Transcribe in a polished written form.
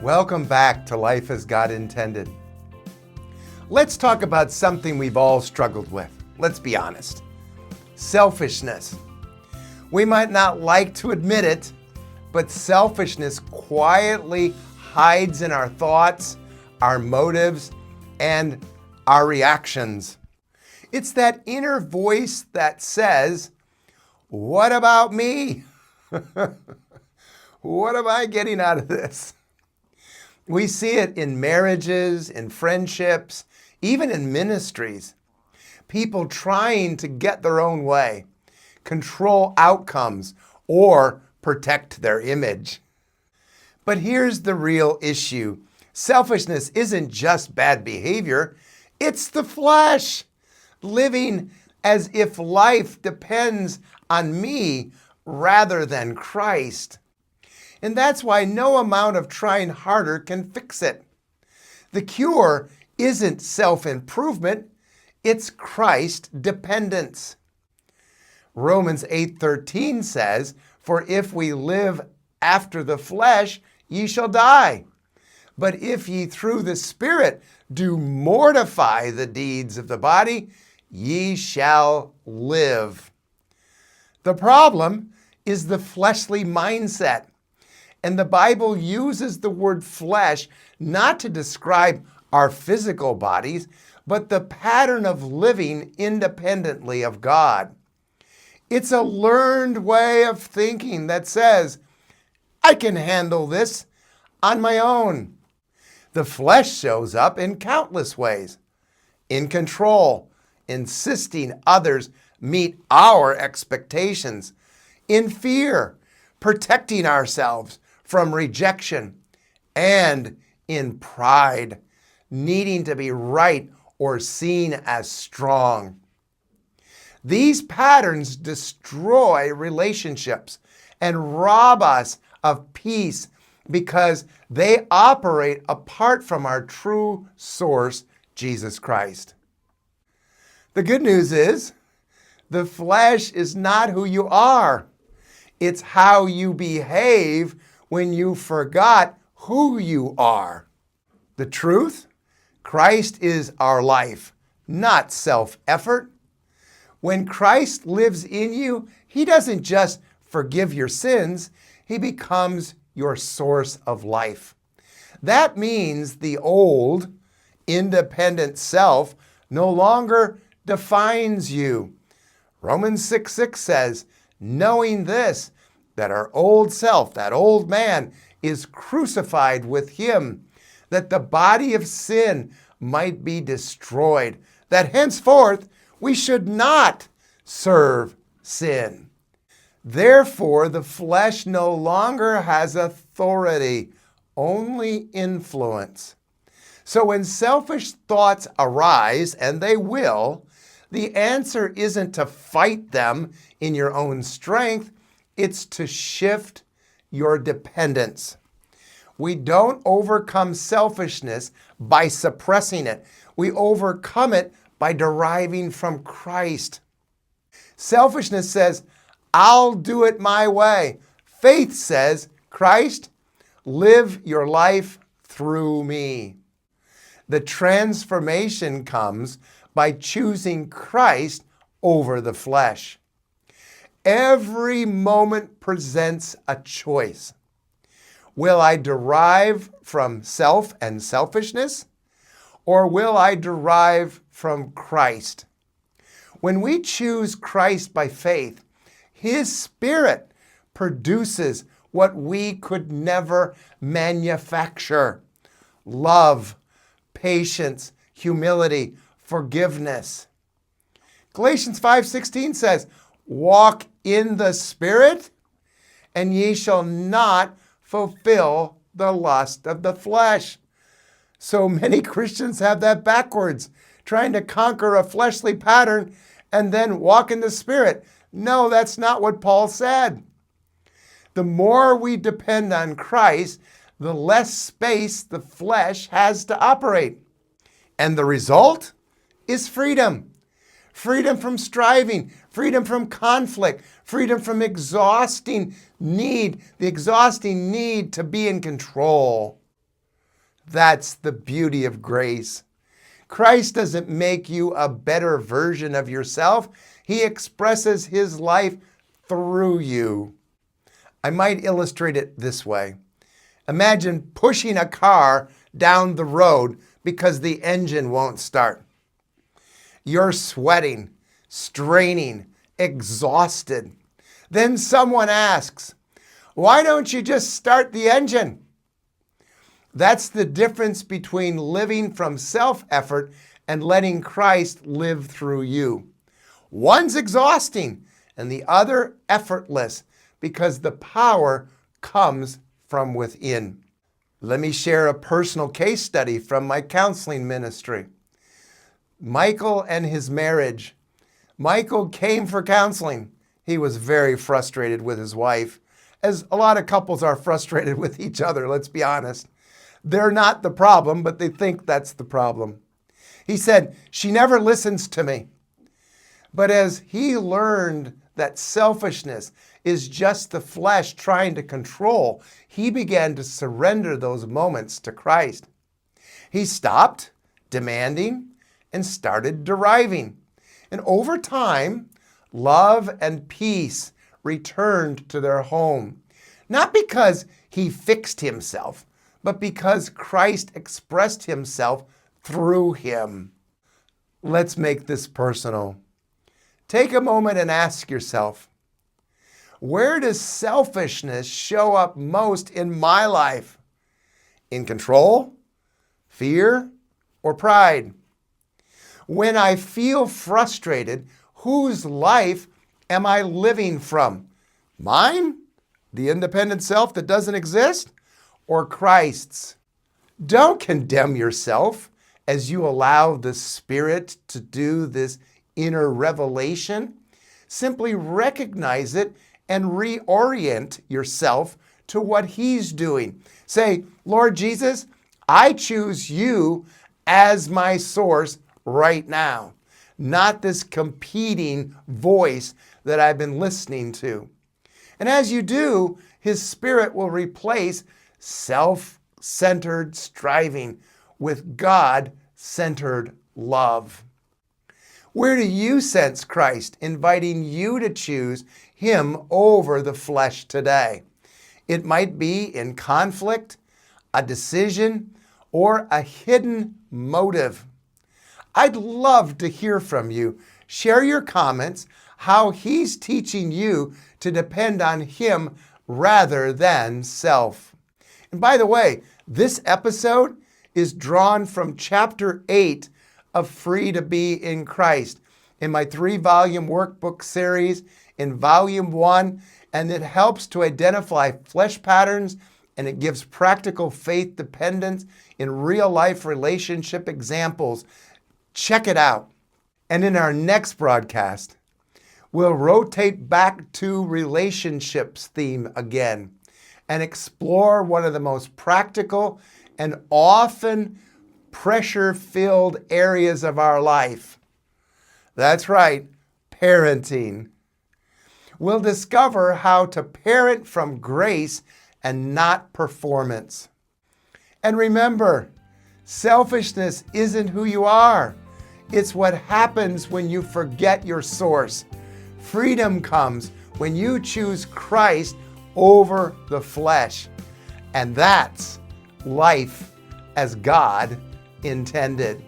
Welcome back to Life as God Intended. Let's talk about something we've all struggled with. Let's be honest. Selfishness. We might not like to admit it, but selfishness quietly hides in our thoughts, our motives, and our reactions. It's that inner voice that says, "What about me? What am I getting out of this?" We see it in marriages, in friendships, even in ministries. People trying to get their own way, control outcomes, or protect their image. But here's the real issue. Selfishness isn't just bad behavior, it's the flesh, living as if life depends on me rather than Christ. And that's why no amount of trying harder can fix it. The cure isn't self-improvement, it's Christ dependence. Romans 8:13 says, "For if we live after the flesh, ye shall die. But if ye through the Spirit do mortify the deeds of the body, ye shall live." The problem is the fleshly mindset. And the Bible uses the word flesh not to describe our physical bodies, but the pattern of living independently of God. It's a learned way of thinking that says, "I can handle this on my own." The flesh shows up in countless ways. In control, insisting others meet our expectations. In fear, protecting ourselves from rejection. And in pride, needing to be right or seen as strong. These patterns destroy relationships and rob us of peace because they operate apart from our true source, Jesus Christ. The good news is, the flesh is not who you are. It's how you behave when you forgot who you are. The truth? Christ is our life, not self-effort. When Christ lives in you, He doesn't just forgive your sins, He becomes your source of life. That means the old, independent self no longer defines you. Romans 6:6 says, "Knowing this, that our old self, that old man, is crucified with Him, that the body of sin might be destroyed, that henceforth we should not serve sin." Therefore, the flesh no longer has authority, only influence. So when selfish thoughts arise, and they will, the answer isn't to fight them in your own strength, it's to shift your dependence. We don't overcome selfishness by suppressing it. We overcome it by deriving from Christ. Selfishness says, "I'll do it my way." Faith says, "Christ, live your life through me." The transformation comes by choosing Christ over the flesh. Every moment presents a choice. Will I derive from self and selfishness, or will I derive from Christ? When we choose Christ by faith, His Spirit produces what we could never manufacture: love, patience, humility, forgiveness. Galatians 5:16 says, "Walk in the Spirit, and ye shall not fulfill the lust of the flesh." So many Christians have that backwards, trying to conquer a fleshly pattern and then walk in the Spirit. No, that's not what Paul said. The more we depend on Christ, the less space the flesh has to operate. And the result is freedom. Freedom from striving, freedom from conflict, freedom from the exhausting need to be in control. That's the beauty of grace. Christ doesn't make you a better version of yourself. He expresses his life through you. I might illustrate it this way. Imagine pushing a car down the road because the engine won't start. You're sweating, straining, exhausted. Then someone asks, "Why don't you just start the engine?" That's the difference between living from self-effort and letting Christ live through you. One's exhausting and the other effortless because the power comes from within. Let me share a personal case study from my counseling ministry. Michael and his marriage. Michael came for counseling. He was very frustrated with his wife, as a lot of couples are frustrated with each other, let's be honest. They're not the problem, but they think that's the problem. He said, "She never listens to me." But as he learned that selfishness is just the flesh trying to control, he began to surrender those moments to Christ. He stopped demanding and started deriving. And over time, love and peace returned to their home. Not because he fixed himself, but because Christ expressed himself through him. Let's make this personal. Take a moment and ask yourself, where does selfishness show up most in my life? In control, fear, or pride? When I feel frustrated, whose life am I living from? Mine? The independent self that doesn't exist? Or Christ's? Don't condemn yourself as you allow the Spirit to do this inner revelation. Simply recognize it and reorient yourself to what He's doing. Say, "Lord Jesus, I choose you as my source right now, not this competing voice that I've been listening to." And as you do, His Spirit will replace self-centered striving with God-centered love. Where do you sense Christ inviting you to choose Him over the flesh today? It might be in conflict, a decision, or a hidden motive. I'd love to hear from you. Share your comments, how He's teaching you to depend on Him rather than self. And by the way, this episode is drawn from chapter 8 of Free to Be in Christ in my 3-volume workbook series in volume 1, and it helps to identify flesh patterns, and it gives practical faith dependence in real-life relationship examples. Check it out. And in our next broadcast, we'll rotate back to relationships theme again and explore one of the most practical and often pressure-filled areas of our life. That's right, parenting. We'll discover how to parent from grace and not performance. And remember, selfishness isn't who you are. It's what happens when you forget your source. Freedom comes when you choose Christ over the flesh. And that's life as God intended.